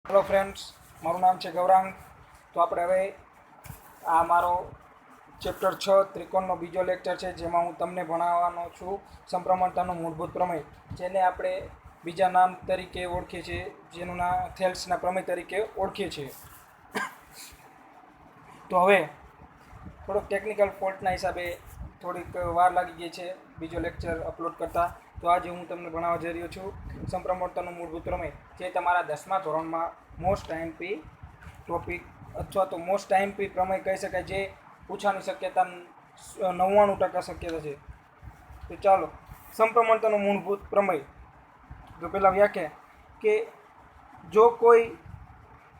Hello friends, મારું નામ છે ગૌરાંગ. તો આપણે હવે આ મારો ચેપ્ટર 6 ત્રિકોણનો બીજો લેક્ચર છે, જેમાં હું તમને ભણાવવાનો છું સમપ્રમાણતાનું મૂળભૂત પ્રમેય, જેને આપણે બીજા નામ તરીકે ઓળખીએ છીએ, જેનું નામ થેલ્સના પ્રમેય તરીકે ઓળખીએ છીએ. તો હવે થોડોક ટેકનિકલ ફોલ્ટના હિસાબે થોડીક વાર લાગી ગઈ છે બીજો લેક્ચર અપલોડ કરતાં. તો આજે હું તમને ભણાવવા જઈ રહ્યો છું સમપ્રમાણતાનું મૂળભૂત પ્રમેય, જે તમારા 10મા ધોરણમાં મોસ્ટ આઈએમપી ટોપિક અથવા તો મોસ્ટ આઈએમપી પ્રમેય કહી શકાય, જે પૂછવાની શક્યતા 99% શક્યતા છે. તો ચાલો, સમપ્રમાણતાનું મૂળભૂત પ્રમેય. તો પહેલાં વ્યાખ્યા કે જો કોઈ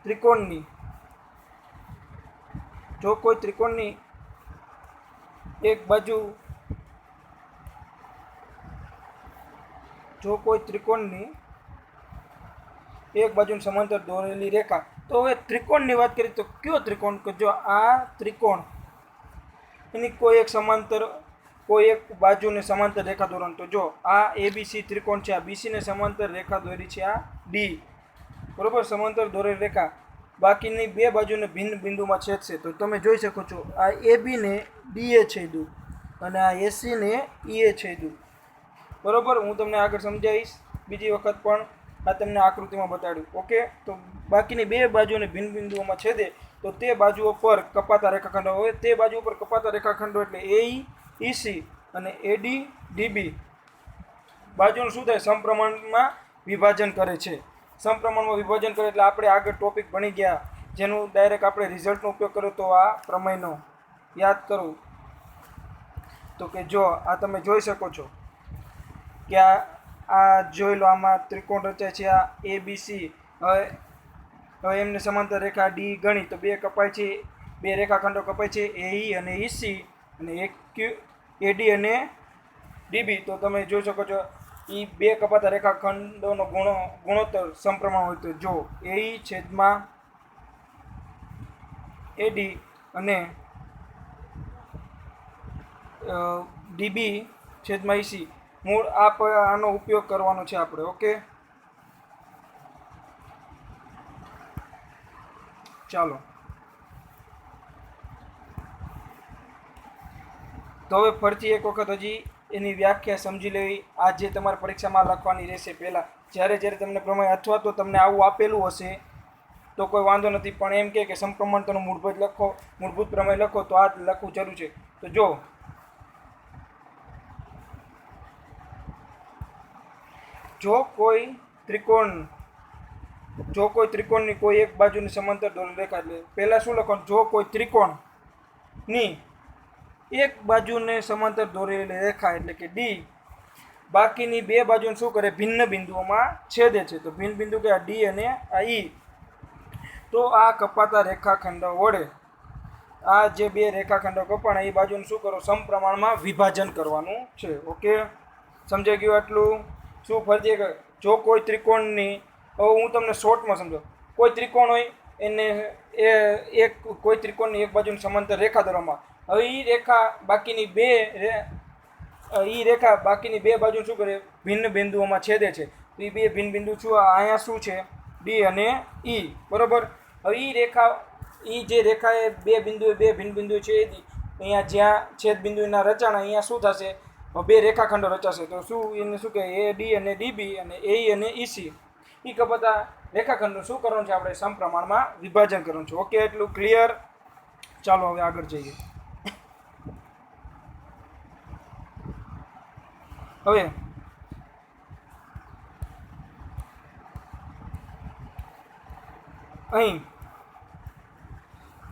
ત્રિકોણની એક બાજુ સમાંતર દોરેલી રેખા. તો હવે ત્રિકોણની વાત કરીએ તો કયો ત્રિકોણ? કે જો આ ત્રિકોણ એની કોઈ એક બાજુને સમાંતર રેખા દોરવાની. તો જો આ ABC ત્રિકોણ છે, આ BCને સમાંતર રેખા દોરી છે આ D, બરોબર, સમાંતર દોરેલી રેખા બાકીની બે બાજુને ભિન્ન બિંદુમાં છેદશે. તો તમે જોઈ શકો છો, આ AB ને DA છેદ્યું અને આ AC ને EA છેદ્યું, બરોબર. હું તમને આગળ સમજાવીશ બીજી વખત, પણ આ તમને આકૃતિમાં બતાડ્યું. ઓકે, તો બાકીની બે બાજુને ભિન્ન બિંદુઓમાં છેદે તો તે બાજુઓ પર કપાતા રેખાખંડો હોય. તે બાજુ પર કપાતા રેખાખંડો એટલે AE EC અને AD DB બાજુનું શું થાય? સમપ્રમાણમાં વિભાજન કરે છે. સમપ્રમાણમાં વિભાજન કરે એટલે આપણે આગળ ટોપિક ભણી ગયા, જેનું ડાયરેક્ટ આપણે રિઝલ્ટનો ઉપયોગ કર્યો. તો આ પ્રમેયનો યાદ કરું તો કે જો આ તમે જોઈ શકો છો કે આ જોઈ લો, આમાં ત્રિકોણ રચાય છે, આ ABC. હવે એમને સમાંતર રેખા D ગણી તો બે કપાય છે, બે રેખાખંડો કપાય છે, AE અને EC અને એક AD અને DB. તો તમે જોઈ શકો છો, એ બે કપાતા રેખાખંડોનો ગુણોત્તર સમપ્રમાણ હોય. તો જો AE છેદમાં AD અને DB છેદમાં EC, મૂળ આનો ઉપયોગ કરવાનો છે આપણે. ઓકે, ચાલો. તો હવે ફરીથી એક વખત હજી એની વ્યાખ્યા સમજી લેવી. આ જે તમારે પરીક્ષામાં લખવાની રહેશે પહેલાં, જ્યારે તમને પ્રમેય અથવા તો તમને આવું આપેલું હશે તો કોઈ વાંધો નથી, પણ એમ કે સમપ્રમાણતાનું મૂળભૂત પ્રમેય લખો તો આ જ લખવું જરૂર છે. તો જો કોઈ ત્રિકોણની કોઈ એક બાજુની સમાંતર દોરેલી રેખા, એટલે પહેલાં શું લખવાનું? જો કોઈ ત્રિકોણની એક બાજુને સમાંતર દોરેલી રેખા એટલે કે D બાકીની બે બાજુને શું કરે? ભિન્ન બિંદુઓમાં છેદે છે. તો ભિન્ન બિંદુ કે આ D અને આ E. તો આ કપાતા રેખાખંડો વડે આ જે બે રેખાખંડો કપાણા એ બાજુને શું કરો? સમપ્રમાણમાં વિભાજન કરવાનું છે. ઓકે, સમજાઈ ગયું આટલું? શું ફરજે જો કોઈ ત્રિકોણની, હવે હું તમને શોર્ટમાં સમજો, કોઈ ત્રિકોણ હોય એને કોઈ ત્રિકોણની એક બાજુની સમાંતર રેખા દોરવામાં. હવે એ રેખા બાકીની બે બાજુ શું કરે? ભિન્ન બિંદુઓમાં છેદે છે. તો એ બે ભિન્ન બિંદુ શું? અહીંયા શું છે? D અને E, બરોબર. હવે જે રેખાએ બે ભિન્ન બિંદુ છે, અહીંયા જ્યાં છેદ બિંદુના રચાણા, અહીંયા શું થશે? બે રેખાખંડો રચાશે. તો શું એને શું કહે? AD અને DB અને AE અને EC, એ કપાતા રેખાખંડનું શું કરવાનું છે? આપણે સમપ્રમાણમાં વિભાજન કરવાનું છે. ઓકે, એટલું ક્લિયર? ચાલો હવે આગળ જઈએ. હવે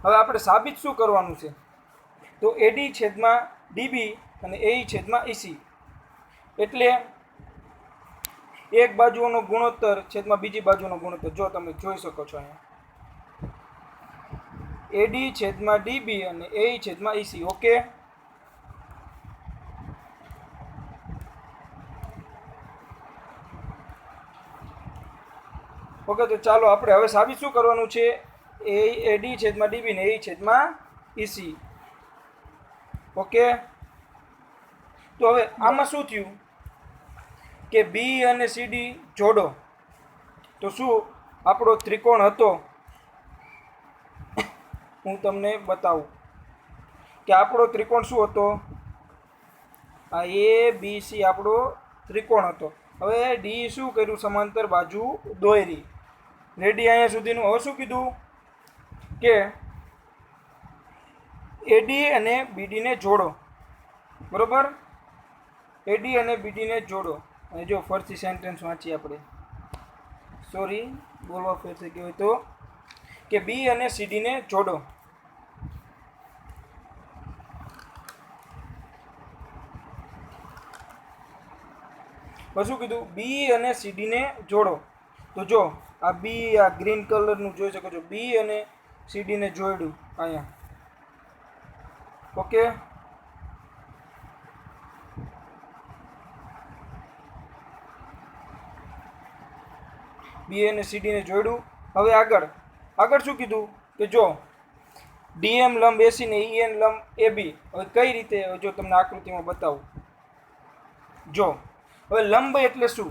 આપણે સાબિત શું કરવાનું છે? તો AD છેદમાં DB અને AE છેદમાં EC એટલે એક બાજુનો ગુણોત્તર છેદમાં બીજી બાજુનો ગુણોત્તર. જો તમે જોઈ શકો છો અહીંયા, AD છેદમાં DB અને AE છેદમાં EC. ઓકે, તો ચાલો આપણે હવે સાબિત શું કરવાનું છે? AD છેદમાં DB ને AE છેદમાં EC. ઓકે, તો હવે આમાં શું થયું કે B અને CD જોડો. તો શું આપણો ત્રિકોણ હતો, હું તમને બતાવું કે આપણો ત્રિકોણ શું હતો. આ એ બી સી આપણો ત્રિકોણ હતો. હવે ડી શું કર્યું, સમાંતર બાજુ દોરી. રેડી અહીંયા સુધીનું. હવે શું કીધું કે એડી અને બીડીને જોડો. બરોબર, એડી અને બીડીને જોડો. અને જો ફરીથી સેન્ટેન્સ વાંચીએ આપણે, સોરી બોલવા ફેર થઈ ગયો તો, કે બી અને સીડીને જોડો. શું કીધું, બી અને સીડીને જોડો. તો જો આ બી, આ ગ્રીન કલરનું જોઈ શકો છો, બી અને સીડીને જોડ્યું અહીંયા. ઓકે, બી અને સીડીને જોડ્યું. હવે આગળ શું કીધું કે જો ડીએમ લંબ એસી ને ઈએન લંબ એબી. હવે કઈ રીતે, જો તમને આકૃતિમાં બતાવું. જો હવે લંબ એટલે શું,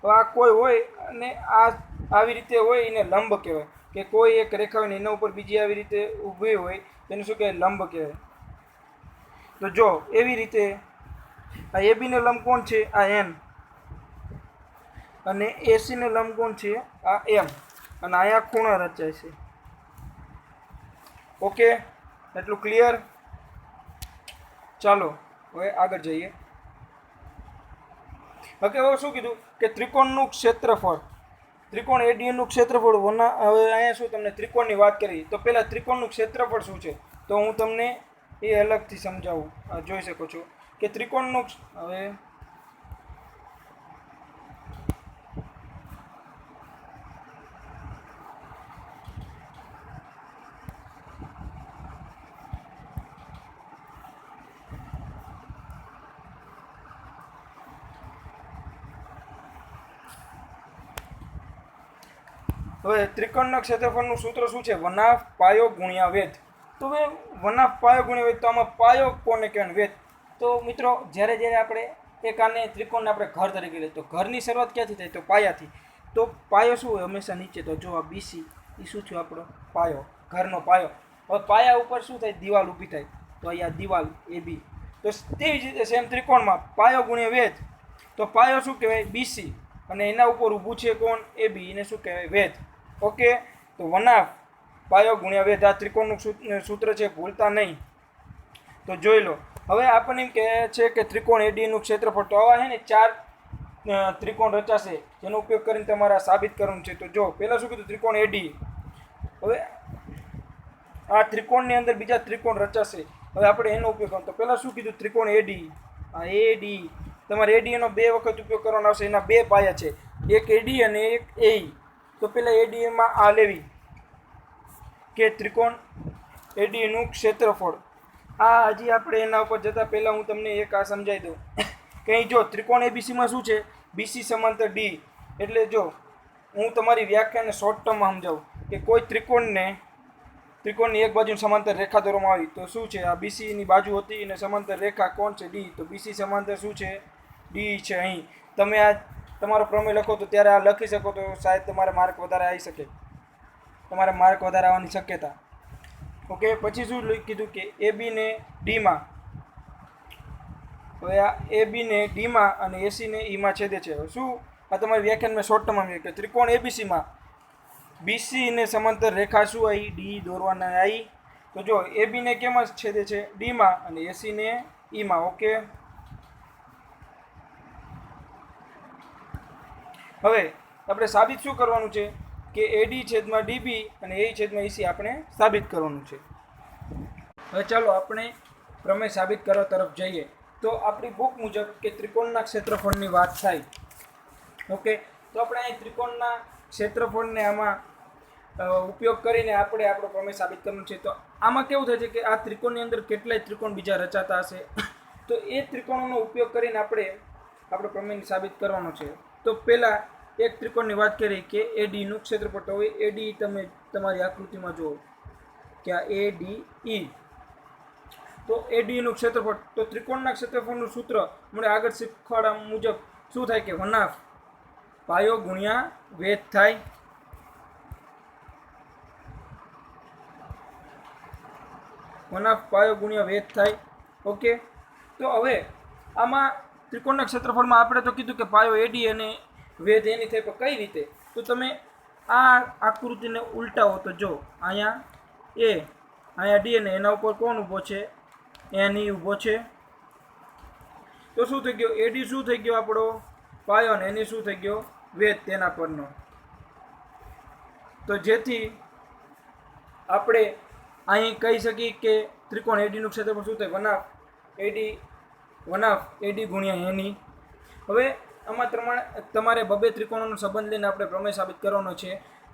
તો આ કોઈ હોય અને આ આવી રીતે હોય એને લંબ કહેવાય. કે કોઈ એક રેખા હોય ને એના ઉપર બીજી આવી રીતે ઊભી હોય તેને શું કહેવાય, લંબ કહેવાય. તો જો એવી રીતે આ એબી ને લંબ કોણ છે, આ એન. અને એસી ને લંબ કોણ છે, આ એમ. અને અહીંયા ખૂણા રચાય છે. ઓકે, એટલું ક્લિયર. ચાલો હવે આગળ જઈએ. હવે શું કીધું કે ત્રિકોણનું ક્ષેત્રફળ, ત્રિકોણ એડીએનનું ક્ષેત્રફળ. હવે અહીંયા શું તમને ત્રિકોણની વાત કરી, તો પહેલાં ત્રિકોણનું ક્ષેત્રફળ શું છે તો હું તમને એ અલગથી સમજાવું. જોઈ શકો છો કે ત્રિકોણનું, હવે ત્રિકોણના ક્ષેત્રફળનું સૂત્ર શું છે, વનાફ પાયો ગુણ્યા વેધ. તો હવે વનાફ પાયો ગુણ્યા વેધ, તો આમાં પાયો કોને કહેવાય, વેધ. તો મિત્રો જ્યારે આપણે એક આને ત્રિકોણને આપણે ઘર તરીકે લઈએ તો ઘરની શરૂઆત ક્યાંથી થાય, તો પાયાથી. તો પાયો શું હોય, હંમેશા નીચે. તો જો આ બીસી એ શું થયો, આપણો પાયો, ઘરનો પાયો. હવે પાયા ઉપર શું થાય, દિવાલ ઊભી થાય. તો અહીંયા દિવાલ એ બી. તો તેવી જ રીતે સેમ ત્રિકોણમાં પાયો ગુણ્યા વેધ. તો પાયો શું કહેવાય, બીસી. અને એના ઉપર ઊભું છે કોણ, એ બી. એને શું કહેવાય, વેધ. ઓકે, તો વનાફ પાયો ગુણ્યા વેધ આ ત્રિકોણનું સૂત્ર છે, ભૂલતા નહીં. તો જોઈ લો. હવે આપણને એમ કહે છે કે ત્રિકોણ એડીનું ક્ષેત્રફળ. તો આવા છે ને 4 ત્રિકોણ રચાશે, જેનો ઉપયોગ કરીને તમારે સાબિત કરવાનું છે. તો જો પહેલાં શું કીધું, ત્રિકોણ એડી. હવે આ ત્રિકોણની અંદર બીજા ત્રિકોણ રચાશે. હવે આપણે એનો ઉપયોગ કરવાનો. તો પહેલાં શું કીધું, ત્રિકોણ એડી. આ એડી તમારે એડીનો 2 વખત ઉપયોગ કરવાનો આવશે. એના 2 પાયા છે, એક એડી અને એક એઈ. તો પહેલાં એડીએમાં આ લેવી કે ત્રિકોણ એડીનું ક્ષેત્રફળ. આ હજી આપણે એના ઉપર જતાં પહેલાં હું તમને એક આ સમજાવી દઉં કે અહીં જો ત્રિકોણ એબીસીમાં શું છે, બીસી સમાંતર ડી. એટલે જો હું તમારી વ્યાખ્યાને શોર્ટ ટર્મમાં સમજાવું કે કોઈ ત્રિકોણની એક બાજુ સમાંતર રેખા દોરવામાં આવી તો શું છે, આ બીસીની બાજુ હતી અને સમાંતર રેખા કોણ છે, ડી. તો બીસી સમાંતર શું છે, ડી છે. અહીં તમે આ તમારો પ્રમેય લખો તો ત્યારે આ લખી શકો તો શાયદ તમારે માર્ક વધારે આવી શકે, તમારે માર્ક વધારે આવવાની શક્યતા. ઓકે, પછી શું કીધું કે એ બી ને ડીમાં. હવે આ એ બી ને ડીમાં અને એસી ને ઈમાં છેદે છે. શું આ તમારી વ્યાખ્યાન મેં શોર્ટ ટર્મમાં કે ત્રિકોણ એબીસીમાં બીસી ને સમાંતર રેખા શું આવી, ડી દોરવાના આવી. તો જો એ બી ને કેમાં છેદે છે, ડીમાં, અને એસી ને ઈમાં. ઓકે, હવે આપણે સાબિત શું કરવાનું છે કે એડી છેદમાં ડીબી અને એ છેદમાં ઈસી આપણે સાબિત કરવાનું છે. હવે ચાલો આપણે પ્રમેય સાબિત કરવા તરફ જઈએ. તો આપણી બુક મુજબ કે ત્રિકોણના ક્ષેત્રફળની વાત થાય. ઓકે, તો આપણે અહીં ત્રિકોણના ક્ષેત્રફળને આમાં ઉપયોગ કરીને આપણે આપણો પ્રમેય સાબિત કરવાનું છે. તો આમાં કેવું થાય છે કે આ ત્રિકોણની અંદર કેટલાય ત્રિકોણ બીજા રચાતા હશે, તો એ ત્રિકોણોનો ઉપયોગ કરીને આપણે આપણો પ્રમેય સાબિત કરવાનો છે. તો પહેલાં એક ત્રિકોણની વાત કરી કે એડીનું ક્ષેત્રફળ. તો હવે એડી તમે તમારી આકૃતિમાં જુઓ કે આ એડીઈ. તો એડીનું ક્ષેત્રફળ. તો ત્રિકોણના ક્ષેત્રફળનું સૂત્ર મને આગળ શીખવાડવા મુજબ શું થાય કે વનાફ પાયો ગુણ્યા વેધ થાય. 1/2 પાયો ગુણ્યા વેધ થાય. ઓકે, તો હવે આમાં ત્રિકોણના ક્ષેત્રફળમાં આપણે તો કીધું કે પાયો એડી અને વેધ એની થાય, પણ કઈ રીતે? તો તમે આ આકૃતિને ઉલટાવો તો જો અહીંયા એ, અહીંયા ડી અને એના ઉપર કોણ ઊભો છે? એની ઊભો છે. તો શું થઈ ગયો? એડી શું થઈ ગયો આપણો પાયો, અને એની શું થઈ ગયો? વેધ તેના પરનો. તો જેથી આપણે અહીં કહી શકીએ કે ત્રિકોણ એડીનું ક્ષેત્રફળ શું થાય? 1/2 એડી ગુણ્યા એની. હવે આમાં તમારે બબે ત્રિકોણોનો સંબંધ લઈને આપણે પ્રમેય સાબિત કરવાનો છે.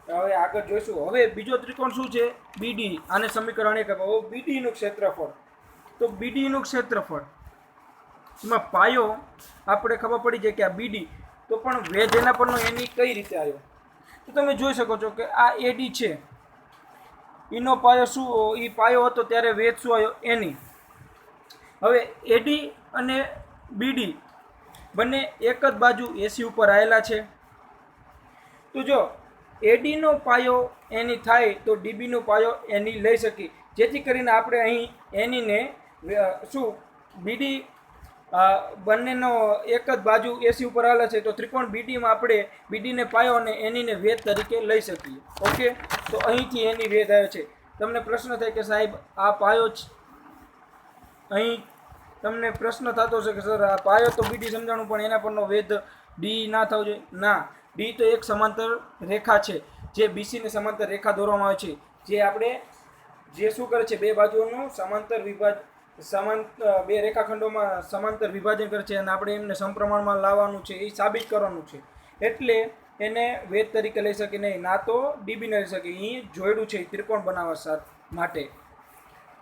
હવે આગળ જોઈશું. હવે બીજો ત્રિકોણ શું છે? બીડી. આને સમીકરણ 1 હવે બીડીનું ક્ષેત્રફળ. તો બીડીનું ક્ષેત્રફળ એમાં પાયો આપણે ખબર પડી જાય કે આ બીડી, તો પણ વેધ એના પરનો એની કઈ રીતે આવ્યો? તો તમે જોઈ શકો છો કે આ એડી છે, એનો પાયો શું? એ પાયો હતો ત્યારે વેધ શું આવ્યો? એની. હવે એડી અને બીડી બંને એક જ બાજુ એસી ઉપર આવેલા છે. તો જો એડીનો પાયો એની થાય તો ડીબીનો પાયો એની લઈ શકીએ, જેથી કરીને આપણે અહીં એનીને શું બીડી બંનેનો એક જ બાજુ એસી ઉપર આવેલા છે, તો ત્રિકોણ બીડીમાં આપણે બીડીને પાયો અને એનીને વેધ તરીકે લઈ શકીએ. ઓકે, તો અહીંથી એની વેધ આવે છે. તમને પ્રશ્ન થાય કે સાહેબ આ પાયો જ, અહીં તમને પ્રશ્ન થતો હશે કે સર આ પાયો તો બીડી સમજાણું, પણ એના પરનો વેધ ડી ના થવો જોઈએ. ના, ડી તો એક સમાંતર રેખા છે, જે બીસીને સમાંતર રેખા દોરવામાં આવે છે, જે આપણે જે શું કરે છે? બે બાજુઓનું સમાંતર બે રેખાખંડોમાં સમાંતર વિભાજન કરે છે, અને આપણે એમને સમપ્રમાણમાં લાવવાનું છે, એ સાબિત કરવાનું છે. એટલે એને વેધ તરીકે લઈ શકે નહીં, ના તો ડીબીને લઈ શકે. અહીં જોડ્યું છે ત્રિકોણ બનાવવા માટે.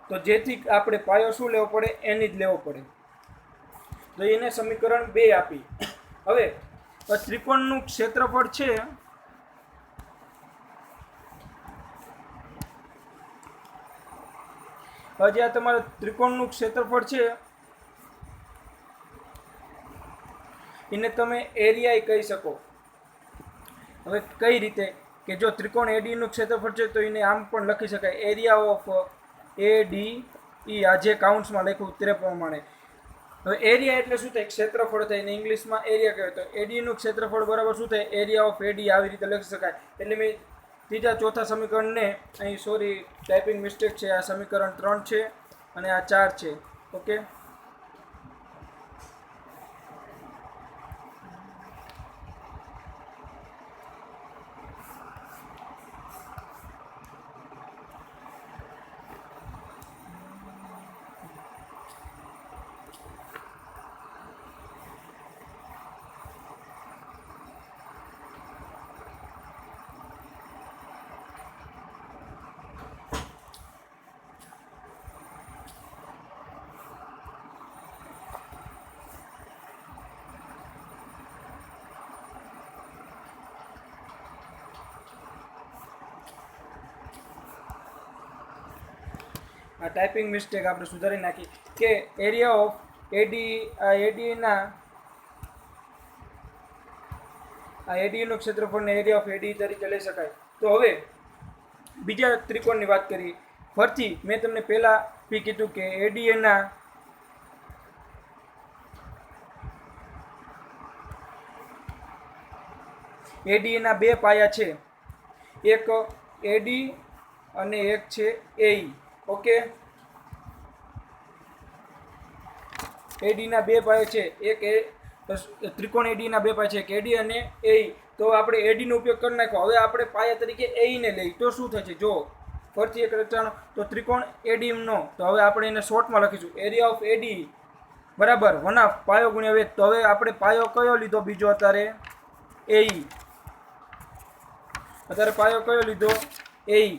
તો જેથી આપણે પાયો શું લેવો પડે? એની જ લેવો પડે. તો એને સમીકરણ 2 આપી. હવે ત્રિકોણનું ક્ષેત્રફળ છે, હજી આ તમારું ત્રિકોણનું ક્ષેત્રફળ છે, એને તમે એરિયા કહી શકો. હવે કઈ રીતે? કે જો ત્રિકોણ એડીનું ક્ષેત્રફળ છે તો એને આમ પણ લખી શકાય, એરિયા ઓફ એડી ઈ, આ જે કાઉન્ટ્સમાં લખ્યું તે પ્રમાણે. હવે એરિયા એટલે શું થાય? ક્ષેત્રફળ થાય, ને ઇંગ્લિશમાં એરિયા કહેવાય. તો એડીનું ક્ષેત્રફળ બરાબર શું થાય? એરિયા ઓફ એડી. આવી રીતે લખી શકાય. એટલે મેં ત્રીજા ચોથા સમીકરણને અહીં, સોરી ટાઈપિંગ મિસ્ટેક છે, આ સમીકરણ 3 છે અને આ 4 છે. ઓકે, આ ટાઈપિંગ મિસ્ટેક આપણે સુધારી નાખી કે એરિયા ઓફ એડી, આ એડીનું ક્ષેત્રફળને એરિયા ઓફ એડી તરીકે લઈ શકાય. તો હવે બીજા ત્રિકોણની વાત કરીએ. ફરીથી મેં તમને પહેલા બી કીધું કે એડીએના બે પાયા છે, એક એડી અને એક છે એઈ. ઓકે, એડીના બે પાયા છે, એક ત્રિકોણ એડીના બે પાયા છે, એક એડી અને એઈ. તો આપણે એડીનો ઉપયોગ કરી નાખ્યો. હવે આપણે પાયા તરીકે એઈને લઈ તો શું થશે? જો ફરીથી એક રચવાનો તો ત્રિકોણ એડીનો, તો હવે આપણે એને શોર્ટમાં લખીશું એરિયા ઓફ એડી બરાબર 1/2 પાયો ગુણ્યા વેધ. તો હવે આપણે પાયો કયો લીધો? બીજો અત્યારે એઈ. અત્યારે પાયો કયો લીધો? એઈ.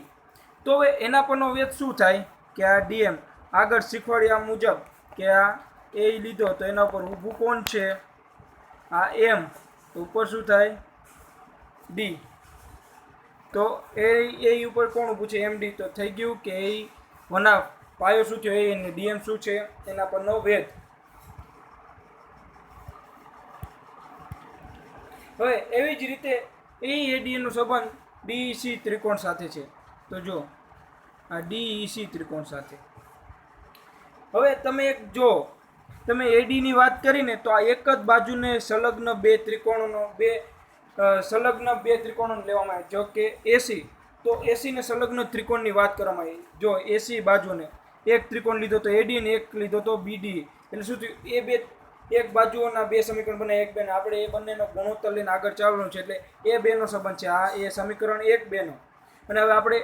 તો હવે એના પરનો વેધ શું થાય? કે આ ડીએમ. આગળ શીખવાડ્યા મુજબ કે આ એ લીધો તો એના ઉપર ઊભું કોણ છે? આ એમ. તો ઉપર શું થાય? ડી. તો એ ઉપર કોણ ઊભું છે? M D. તો થઈ ગયું કે એ 1/2 પાયો શું થયો? એ અને ડીએમ શું છે? એના પરનો વેધ. હવે એવી જ રીતે એડીએનો સંબંધ ડીઈસી ત્રિકોણ સાથે છે. તો જો આ ડીઈસી ત્રિકોણ સાથે, હવે તમે એક જો તમે એડીની વાત કરીને તો આ એક જ બાજુને સંલગ્ન બે ત્રિકોણોનો સંલગ્ન બે ત્રિકોણો લેવામાં આવે. જો કે એસી, તો એસીને સંલગ્ન ત્રિકોણની વાત કરવામાં આવી. જો એસી બાજુને એક ત્રિકોણ લીધો તો એડી ને એક લીધો તો બીડી, એટલે શું થયું? એ બે એક બાજુઓના બે સમીકરણ બને એક બેન. આપણે એ બંનેનો ગુણોત્તર લઈને આગળ ચાલવાનું છે, એટલે એ બેનો સંબંધ છે આ એ સમીકરણ એક બેનો. અને હવે આપણે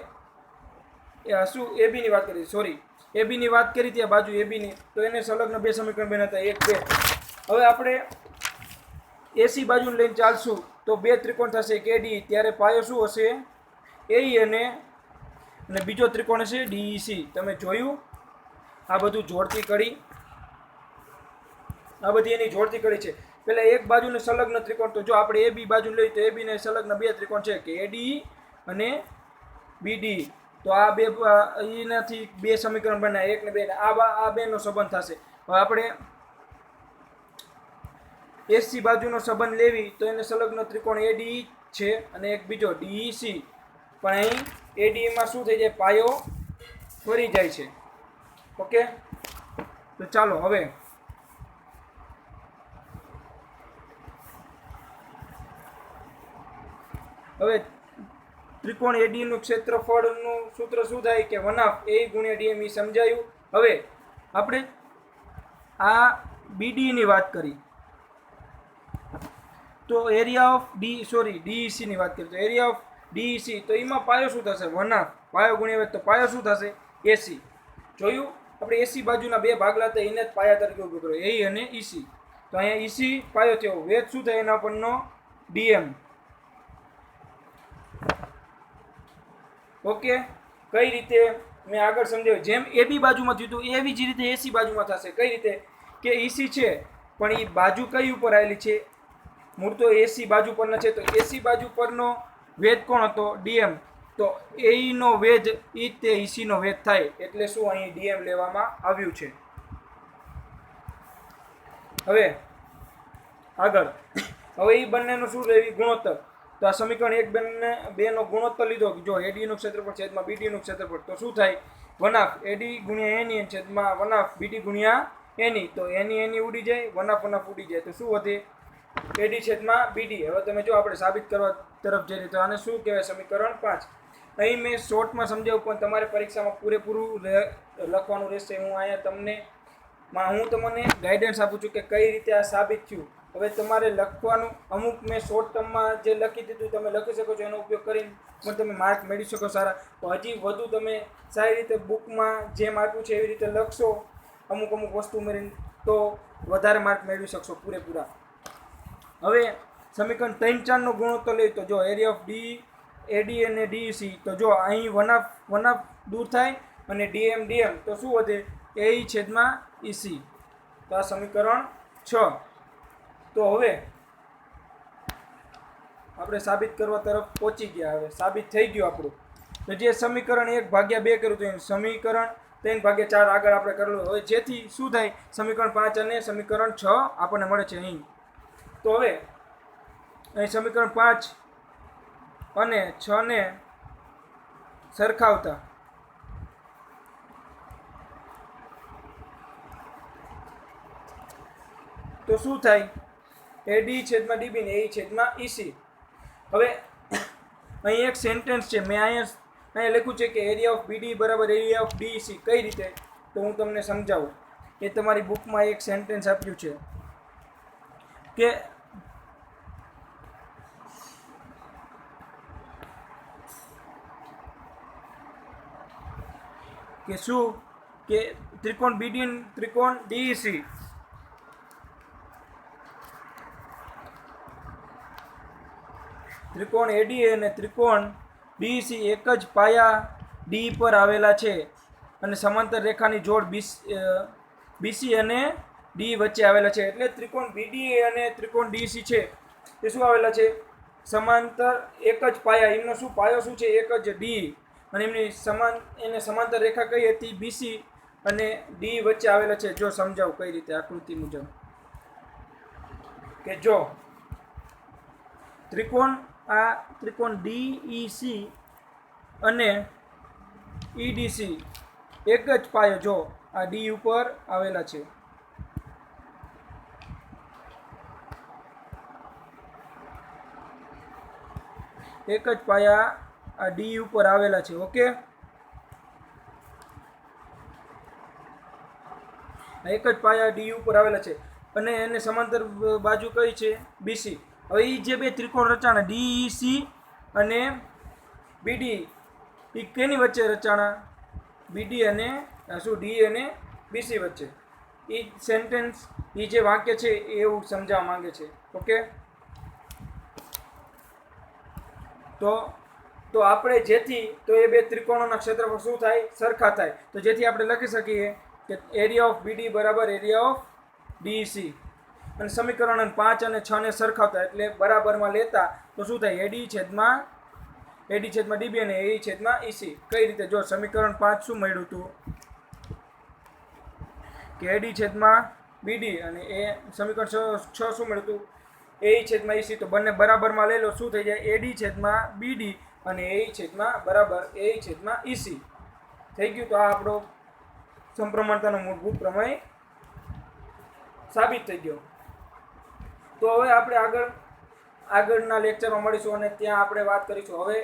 શું એબીની વાત કરી, સોરી એબીની વાત કરી ત્યાં બાજુ એબીની, તો એને સંલગ્ન બે સમીકરણ બેન હતા એક બે. હવે આપણે એસી બાજુને લઈને ચાલશું તો બે ત્રિકોણ થશે એક એડી, ત્યારે પાયો શું હશે? એઈ અને બીજો ત્રિકોણ હશે ડીઈસી. તમે જોયું આ બધું જોડતી કડી, આ બધી એની જોડતી કડી છે. પેલા એક બાજુને સંલગ્ન ત્રિકોણ, તો જો આપણે એ બી બાજુ લઈએ તો એ બી ને સંલગ્ન બે ત્રિકોણ છે કે એડી અને બીડી. તો આ બે એનાથી બે સમીકરણ બને એક ને બે, આ બે નો સંબંધ થશે. હવે આપણે એસી બાજુનો સંબંધ લેવી તો એને સંલગ્ન ત્રિકોણ એડી છે અને એક બીજો ડીઈસી. પણ અહીં એડીમાં શું થઈ જાય? પાયો ફરી જાય છે. ઓકે, તો ચાલો હવે ત્રિકોણ એડીનું ક્ષેત્રફળનું સૂત્ર શું થાય કે 1/2 એ ગુણ્યા ડીએમ. સમજાયું? હવે આપણે આ બીડી ની વાત કરી તો એરિયા ઓફ ડીઈસી ની વાત કરી તો એરિયા ઓફ ડીઈસી, તો એમાં પાયો શું થશે? 1/2 પાયો ગુણ્યા વેધ, તો પાયો શું થશે? એસી. જોયું? આપણે એસી બાજુના બે ભાગલા હતા એને જ પાયા તરીકે ઉભો કર્યો, એ અને ઈસી. તો અહીંયા ઈસી પાયો થયો, વેધ શું થાય એના પરનો? ડીએમ. ઓકે, કઈ રીતે મેં આગળ સમજાવ્યું, જેમ એબી બાજુમાં થયું હતું એવી જ રીતે એસી બાજુમાં થશે. કઈ રીતે? કે ઈસી છે પણ એ બાજુ કઈ ઉપર આવેલી છે? મૂળ તો એસી બાજુ પર છે, તો એસી બાજુ પરનો વેધ કોણ હતો? ડીએમ. તો એ નો વેધ ઈ તે ઈસી નો વેધ થાય, એટલે શું અહીં ડીએમ લેવામાં આવ્યું છે. હવે આગળ, હવે એ બંનેનો શું લેવી? ગુણોત્તર. તો આ સમીકરણ એક બે નો ગુણોત્તર લીધો. જો એડી નું ક્ષેત્રફળ છેદમાં બીડી નું ક્ષેત્રફળ, તો શું થાય? 1/2 એડી ગુણ્યા એની છેદમાં 1/2 બીડી ગુણ્યા એની. તો એની ઉડી જાય, 1/2 ઉડી જાય, તો શું વધે? એડી છેદમાં બીડી. હવે તમે જો આપણે સાબિત કરવા તરફ જઈએ તો આને શું કહેવાય? સમીકરણ 5. અહીં મેં શોર્ટમાં સમજાવ્યું પણ તમારે પરીક્ષામાં પૂરેપૂરું લખવાનું રહેશે. હું તમને ગાઈડન્સ આપું છું કે કઈ રીતે આ સાબિત થયું. હવે તમારે લખવાનું, અમુક મેં શોર્ટ ટર્મમાં જે લખી દીધું તમે લખી શકો છો, એનો ઉપયોગ કરીને પણ તમે માર્ક મેળવી શકો સારા. તો હજી વધુ તમે સારી રીતે બુકમાં જેમ આપ્યું છે એવી રીતે લખશો, અમુક વસ્તુ ઉમેરીને, તો વધારે માર્ક મેળવી શકશો પૂરેપૂરા. હવે સમીકરણ 3-4 નો ગુણોત્તર લઈએ તો જો એરિયા ઓફ એડી અને ડીસી, તો જો અહીં 1/2 દૂર થાય અને ડીએમ, તો શું વધે? એ છેદમાં ઈસી. તો આ સમીકરણ 6. તો હવે આપણે સાબિત કરવા તરફ પહોંચી ગયા. હવે સાબિત થઈ ગયું આપણું. તો જે સમીકરણ 1/2 કર્યું હતું સમીકરણ 3/4 આગળ આપણે કરેલું. હવે જેથી શું થાય? સમીકરણ 5 અને સમીકરણ 6 આપણને મળે છે અહીં. તો હવે અહીં સમીકરણ 5 અને 6 ને સરખાવતા તો શું થાય? એડી છેદમાં ડીબી ને એ છેદમાં ઈસી. હવે અહીં એક સેન્ટેન્સ છે, મેં અહીંયા લખ્યું છે કે એરિયા ઓફ બીડી બરાબર એરિયા ઓફ ડીસી. કઈ રીતે? તો હું તમને સમજાવું. એ તમારી બુકમાં એક સેન્ટેન્સ આપ્યું છે કે શું કે ત્રિકોણ બીડી ત્રિકોણ ડીસી ત્રિકોણ એડી અને ત્રિકોણ ડીસી એક જ પાયા ડી પર આવેલા છે અને સમાંતર રેખાની જોડ બીસી અને ડી વચ્ચે આવેલા છે. એટલે ત્રિકોણ બીડી અને ત્રિકોણ ડીસી છે એ શું આવેલા છે? સમાંતર એક જ પાયા. એમનો શું પાયો શું છે? એક જ ડી. અને એને સમાંતર રેખા કઈ હતી? બીસી અને ડી વચ્ચે આવેલા છે. જો સમજાવું કઈ રીતે, આકૃતિ મુજબ કે જો ત્રિકોણ ડીઈસી અને ઈડીસી એક જ પાયો. જો આ ડી ઉપર આવેલા છે. એક જ પાયા આ ડી ઉપર આવેલા છે. ઓકે, એક જ પાયા ડી ઉપર આવેલા છે અને એને સમાંતર બાજુ કઈ છે? બીસી. હવે એ જે બે ત્રિકોણ રચાણા ડીઈસી અને બીડી, એ કેની વચ્ચે રચાણા? બીડી અને શું ડી અને બીસી વચ્ચે. એ સેન્ટેન્સ, એ જે વાક્ય છે એ એવું સમજાવવા માંગે છે. ઓકે, તો આપણે જેથી તો એ બે ત્રિકોણોના ક્ષેત્રફળ શું થાય? સરખા થાય. તો જેથી આપણે લખી શકીએ કે એરિયા ઓફ બીડી બરાબર એરિયા ઓફ ડીસી. અને સમીકરણ 5 અને 6 ને સરખાવતા એટલે બરાબરમાં લેતા તો શું થાય? એડી છેદમાં ડીબી અને એ છેદમાં ઈસી. કઈ રીતે? જો સમીકરણ 5 શું મળ્યું હતું કે એડી છેદમાં બીડી અને એ સમીકરણ 6 શું મળ્યું હતું? એ છેદમાં ઈસી. તો બંને બરાબરમાં લઈ લો, શું થઈ જાય? એડી છેદમાં બીડી અને એ છેદમાં બરાબર એ છેદમાં ઈસી થઈ ગયું. તો આ આપણો સમપ્રમાણતાનો મૂળભૂત પ્રમેય સાબિત થઈ ગયો. તો હવે આપણે આગળના લેક્ચરમાં મળીશું અને ત્યાં આપણે વાત કરીશું હવે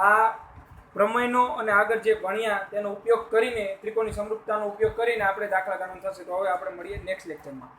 આ પ્રમેયનો અને આગળ જે ભણ્યા તેનો ઉપયોગ કરીને ત્રિકોણની સમરૂપતાનો ઉપયોગ કરીને આપણે દાખલા ગણવાનું થશે. તો હવે આપણે મળીએ નેક્સ્ટ લેક્ચરમાં.